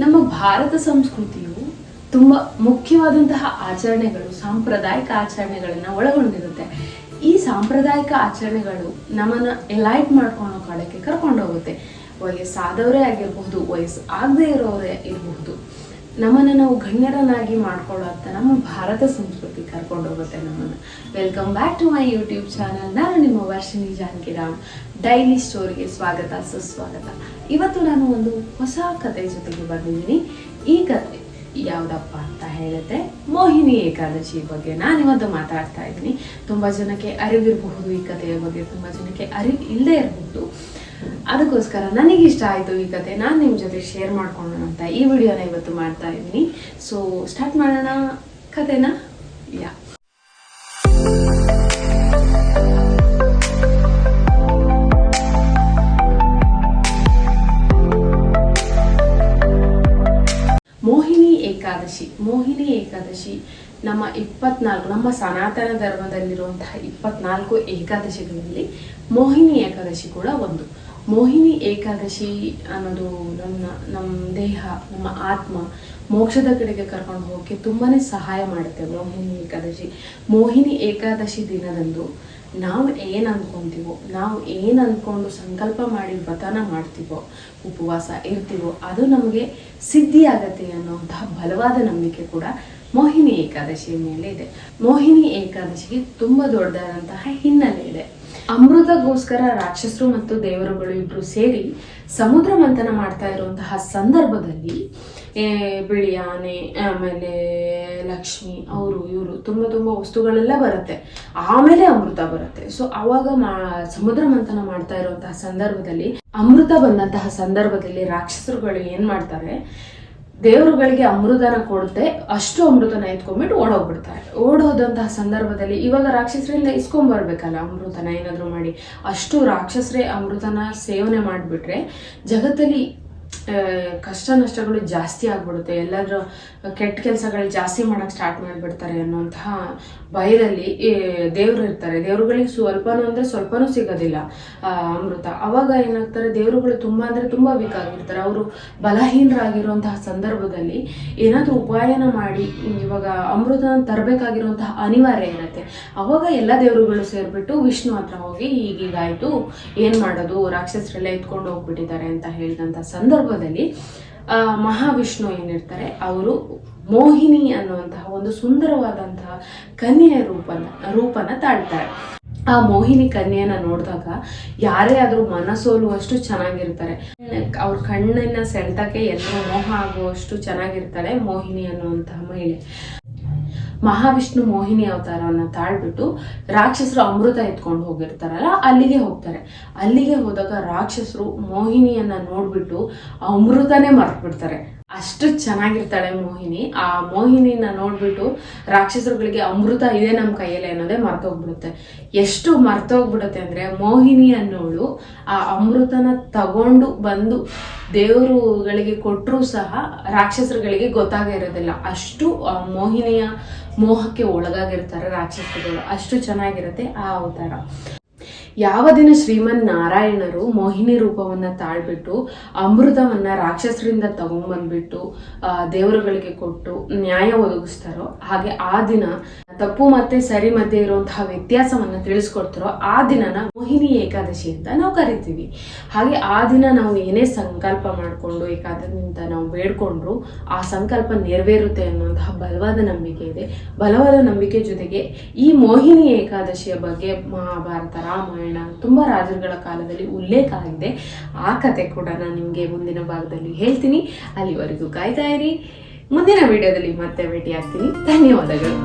ನಮ್ಮ ಭಾರತ ಸಂಸ್ಕೃತಿಯು ತುಂಬ ಮುಖ್ಯವಾದಂತಹ ಆಚರಣೆಗಳು, ಸಾಂಪ್ರದಾಯಿಕ ಆಚರಣೆಗಳನ್ನು ಒಳಗೊಂಡಿರುತ್ತೆ. ಈ ಸಾಂಪ್ರದಾಯಿಕ ಆಚರಣೆಗಳು ನಮ್ಮನ್ನು ಎಲೈಟ್ ಮಾಡ್ಕೊಳ್ಳೋ ಕಡೆಗೆ ಕರ್ಕೊಂಡು ಹೋಗುತ್ತೆ. ವಯಸ್ಸಾದವರೇ ಆಗಿರಬಹುದು, ವಯಸ್ಸು ಆಗದೆ ಇರೋರೇ ಇರಬಹುದು, ನಮ್ಮನ್ನು ನಾವು ಗಣ್ಯರನ್ನಾಗಿ ಮಾಡ್ಕೊಳ್ಳೋ ಅಂತ ನಮ್ಮ ಭಾರತ ಸಂಸ್ಕೃತಿ ಕರ್ಕೊಂಡು ಹೋಗುತ್ತೆ ನಮ್ಮನ್ನು. Welcome back to my YouTube channel. ನಾನು ನಿಮ್ಮ ವರ್ಷಿಣಿ ಜಾನಕಿರಾಮ್. ಡೈಲಿ ಸ್ಟೋರಿಗೆ ಸ್ವಾಗತ, ಸುಸ್ವಾಗತ. ಇವತ್ತು ನಾನು ಒಂದು ಹೊಸ ಕತೆ ಜೊತೆಗೆ ಬಂದಿದ್ದೀನಿ. ಈ ಕತೆ ಯಾವುದಪ್ಪ ಅಂತ ಹೇಳಿದ್ರೆ ಮೋಹಿನಿ ಏಕಾದಶಿ ಬಗ್ಗೆ ನಾನಿವತ್ತು ಮಾತಾಡ್ತಾ ಇದ್ದೀನಿ. ತುಂಬ ಜನಕ್ಕೆ ಅರಿವಿರಬಹುದು ಈ ಕಥೆಯ ಬಗ್ಗೆ, ತುಂಬ ಜನಕ್ಕೆ ಅರಿವು ಇಲ್ಲದೆ ಇರಬಹುದು. ಅದಕ್ಕೋಸ್ಕರ ನನಗಿಷ್ಟ ಆಯಿತು ಈ ಕತೆ, ನಾನು ನಿಮ್ಮ ಜೊತೆ ಶೇರ್ ಮಾಡ್ಕೊಳ್ಳೋಣ ಅಂತ ಈ ವಿಡಿಯೋನ ಇವತ್ತು ಮಾಡ್ತಾ ಇದ್ದೀನಿ. ಸೊ ಸ್ಟಾರ್ಟ್ ಮಾಡೋಣ ಕತೆನ. ಮೋಹಿನಿ ಏಕಾದಶಿ ನಮ್ಮ ಸನಾತನ ಧರ್ಮದಲ್ಲಿರುವಂತಹ 24 ಏಕಾದಶಿಗಳಲ್ಲಿ ಮೋಹಿನಿ ಏಕಾದಶಿ ಕೂಡ ಒಂದು. ಮೋಹಿನಿ ಏಕಾದಶಿ ಅನ್ನೋದು ನಮ್ಮ ದೇಹ, ನಮ್ಮ ಆತ್ಮ ಮೋಕ್ಷದ ಕಡೆಗೆ ಕರ್ಕೊಂಡು ಹೋಗೋಕ್ಕೆ ತುಂಬಾ ಸಹಾಯ ಮಾಡುತ್ತೆ ಮೋಹಿನಿ ಏಕಾದಶಿ ದಿನದಂದು ನಾವು ಏನು ಅಂದ್ಕೊತೀವೋ, ನಾವು ಏನು ಅಂದ್ಕೊಂಡು ಸಂಕಲ್ಪ ಮಾಡಿ ವ್ರತನ ಮಾಡ್ತೀವೋ, ಉಪವಾಸ ಇರ್ತೀವೋ, ಅದು ನಮಗೆ ಸಿದ್ಧಿಯಾಗತ್ತೆ ಅನ್ನುವಂತಹ ಬಲವಾದ ನಂಬಿಕೆ ಕೂಡ ಮೋಹಿನಿ ಏಕಾದಶಿಯ ಮೇಲೆ ಇದೆ. ಮೋಹಿನಿ ಏಕಾದಶಿಗೆ ತುಂಬ ದೊಡ್ಡದಾದಂತಹ ಹಿನ್ನೆಲೆ ಇದೆ. ಅಮೃತಗೋಸ್ಕರ ರಾಕ್ಷಸರು ಮತ್ತು ದೇವರುಗಳು ಇಬ್ರು ಸೇರಿ ಸಮುದ್ರ ಮಂಥನ ಮಾಡ್ತಾ ಇರುವಂತಹ ಸಂದರ್ಭದಲ್ಲಿ ಬಿಳಿ ಆನೆ, ಆಮೇಲೆ ಲಕ್ಷ್ಮಿ, ಇವರು ತುಂಬ ವಸ್ತುಗಳೆಲ್ಲ ಬರುತ್ತೆ. ಆಮೇಲೆ ಅಮೃತ ಬರುತ್ತೆ. ಸೊ ಅವಾಗ ಸಮುದ್ರ ಮಂಥನ ಮಾಡ್ತಾ ಇರುವಂತಹ ಸಂದರ್ಭದಲ್ಲಿ, ಅಮೃತ ಬಂದಂತಹ ಸಂದರ್ಭದಲ್ಲಿ ರಾಕ್ಷಸರುಗಳು ಏನ್ ಮಾಡ್ತಾರೆ, ದೇವರುಗಳಿಗೆ ಅಮೃತನ ಕೊಡುತ್ತೆ, ಅಷ್ಟು ಅಮೃತನ ಎತ್ಕೊಂಡ್ಬಿಟ್ಟು ಓಡೋದಂತಹ ಸಂದರ್ಭದಲ್ಲಿ ಇವಾಗ ರಾಕ್ಷಸರಿಂದ ಇಸ್ಕೊಂಡ್ಬರ್ಬೇಕಲ್ಲ ಅಮೃತನ ಏನಾದ್ರು ಮಾಡಿ. ಅಷ್ಟು ರಾಕ್ಷಸರೇ ಅಮೃತನ ಸೇವನೆ ಮಾಡಿಬಿಟ್ರೆ ಜಗತ್ತಲ್ಲಿ ಕಷ್ಟ ನಷ್ಟಗಳು ಜಾಸ್ತಿ ಆಗ್ಬಿಡುತ್ತೆ, ಎಲ್ಲರೂ ಕೆಟ್ಟ ಕೆಲಸಗಳು ಜಾಸ್ತಿ ಮಾಡಕ್ ಸ್ಟಾರ್ಟ್ ಮಾಡಿಬಿಡ್ತಾರೆ ಅನ್ನುವಂತಹ ಭಯದಲ್ಲಿ ದೇವರು ಇರ್ತಾರೆ. ದೇವರುಗಳಿಗೆ ಸ್ವಲ್ಪನೂ ಸಿಗೋದಿಲ್ಲ ಅಮೃತ. ಅವಾಗ ಏನಾಗ್ತಾರೆ, ದೇವರುಗಳು ತುಂಬಾ ವೀಕ್ ಆಗಿರ್ತಾರೆ. ಅವರು ಬಲಹೀನರಾಗಿರುವಂತಹ ಸಂದರ್ಭದಲ್ಲಿ ಏನಾದರೂ ಉಪಾಯನ ಮಾಡಿ ಇವಾಗ ಅಮೃತನ ತರಬೇಕಾಗಿರುವಂತಹ ಅನಿವಾರ್ಯ ಇರುತ್ತೆ. ಅವಾಗ ಎಲ್ಲ ದೇವರುಗಳು ಸೇರ್ಬಿಟ್ಟು ವಿಷ್ಣು ಹತ್ರ ಹೋಗಿ ಹೀಗಾಯ್ತು, ಏನ್ ಮಾಡೋದು, ರಾಕ್ಷಸರೆಲ್ಲ ಎತ್ಕೊಂಡು ಹೋಗ್ಬಿಟ್ಟಿದ್ದಾರೆ ಅಂತ ಹೇಳಿದಂತ ಸಂದರ್ಭದಲ್ಲಿ ಮಹಾವಿಷ್ಣು ಏನಿರ್ತಾರೆ, ಅವರು ಮೋಹಿನಿ ಅನ್ನುವಂತಹ ಒಂದು ಸುಂದರವಾದಂತಹ ಕನ್ಯೆಯ ರೂಪನ ತಾಳ್ತಾರೆ. ಆ ಮೋಹಿನಿ ಕನ್ಯೆಯನ್ನ ನೋಡಿದಾಗ ಯಾರೇ ಆದ್ರೂ ಮನಸೋಲುವಷ್ಟು ಚೆನ್ನಾಗಿರ್ತಾರೆ. ಅವ್ರ ಕಣ್ಣಿನ ಸೆಳೆತಕ್ಕೆ ಎಲ್ಲರೂ ಮೋಹ ಆಗುವಷ್ಟು ಚೆನ್ನಾಗಿರ್ತಾಳೆ ಮೋಹಿನಿ ಅನ್ನುವಂತಹ ಮಹಿಳೆ. ಮಹಾವಿಷ್ಣು ಮೋಹಿನಿ ಅವತಾರವನ್ನ ತಾಳ್ಬಿಟ್ಟು ರಾಕ್ಷಸರು ಅಮೃತ ಎತ್ಕೊಂಡು ಹೋಗಿರ್ತಾರಲ್ಲ, ಅಲ್ಲಿಗೆ ಹೋಗ್ತಾರೆ. ಅಲ್ಲಿಗೆ ಹೋದಾಗ ರಾಕ್ಷಸರು ಮೋಹಿನಿಯನ್ನ ನೋಡ್ಬಿಟ್ಟು ಅಮೃತನೇ ಮರ್ತ್ಬಿಡ್ತಾರೆ. ಅಷ್ಟು ಚೆನ್ನಾಗಿರ್ತಾಳೆ ಮೋಹಿನಿ. ಆ ಮೋಹಿನಿನ ನೋಡ್ಬಿಟ್ಟು ರಾಕ್ಷಸರುಗಳಿಗೆ ಅಮೃತ ಇದೆ ನಮ್ಮ ಕೈಯಲ್ಲಿ ಅನ್ನೋದೇ ಮರ್ತೋಗ್ಬಿಡುತ್ತೆ. ಎಷ್ಟು ಮರ್ತೋಗ್ಬಿಡುತ್ತೆ ಅಂದ್ರೆ, ಮೋಹಿನಿ ಅನ್ನೋಳು ಆ ಅಮೃತನ ತಗೊಂಡು ಬಂದು ದೇವರುಗಳಿಗೆ ಕೊಟ್ಟರೂ ಸಹ ರಾಕ್ಷಸರುಗಳಿಗೆ ಗೊತ್ತಾಗಿರೋದಿಲ್ಲ. ಅಷ್ಟು ಮೋಹಿನಿಯ ಮೋಹಕ್ಕೆ ಒಳಗಾಗಿರ್ತಾರೆ ರಾಕ್ಷಸರುಗಳು. ಅಷ್ಟು ಚೆನ್ನಾಗಿರುತ್ತೆ ಆ ಅವತಾರ. ಯಾವ ದಿನ ಶ್ರೀಮನ್ ನಾರಾಯಣರು ಮೋಹಿನಿ ರೂಪವನ್ನ ತಾಳ್ಬಿಟ್ಟು ಅಮೃತವನ್ನ ರಾಕ್ಷಸರಿಂದ ತಗೊಂಡ್ಬಂದ್ಬಿಟ್ಟು ದೇವರುಗಳಿಗೆ ಕೊಟ್ಟು ನ್ಯಾಯ ಒದಗಿಸ್ತಾರೋ, ಹಾಗೆ ಆ ದಿನ ತಪ್ಪು ಮತ್ತೆ ಸರಿ ಮಧ್ಯೆ ಇರುವಂತಹ ವ್ಯತ್ಯಾಸವನ್ನ ತಿಳಿಸ್ಕೊಡ್ತಾರೋ ಆ ದಿನನ ಮೋಹಿನಿ ಏಕಾದಶಿ ಅಂತ ನಾವು ಕರಿತೀವಿ. ಹಾಗೆ ಆ ದಿನ ನಾವು ಏನೇ ಸಂಕಲ್ಪ ಮಾಡಿಕೊಂಡು ಏಕಾದಶಿಯಿಂದ ನಾವು ಬೇಡ್ಕೊಂಡ್ರು ಆ ಸಂಕಲ್ಪ ನೆರವೇರುತ್ತೆ ಅನ್ನುವಂತಹ ಬಲವಾದ ನಂಬಿಕೆ ಇದೆ. ಬಲವಾದ ನಂಬಿಕೆ ಜೊತೆಗೆ ಈ ಮೋಹಿನಿ ಏಕಾದಶಿಯ ಬಗ್ಗೆ ಮಹಾಭಾರತ, ರಾಮಾಯಣ, ತುಂಬಾ ರಾಜರುಗಳ ಕಾಲದಲ್ಲಿ ಉಲ್ಲೇಖ ಆಗಿದೆ. ಆ ಕತೆ ಕೂಡ ನಾನು ನಿಮಗೆ ಮುಂದಿನ ಭಾಗದಲ್ಲಿ ಹೇಳ್ತೀನಿ. ಅಲ್ಲಿವರೆಗೂ ಕಾಯ್ತಾ ಇರಿ. ಮುಂದಿನ ವಿಡಿಯೋದಲ್ಲಿ ಮತ್ತೆ ಭೇಟಿ ಆಗ್ತೀನಿ. ಧನ್ಯವಾದಗಳು.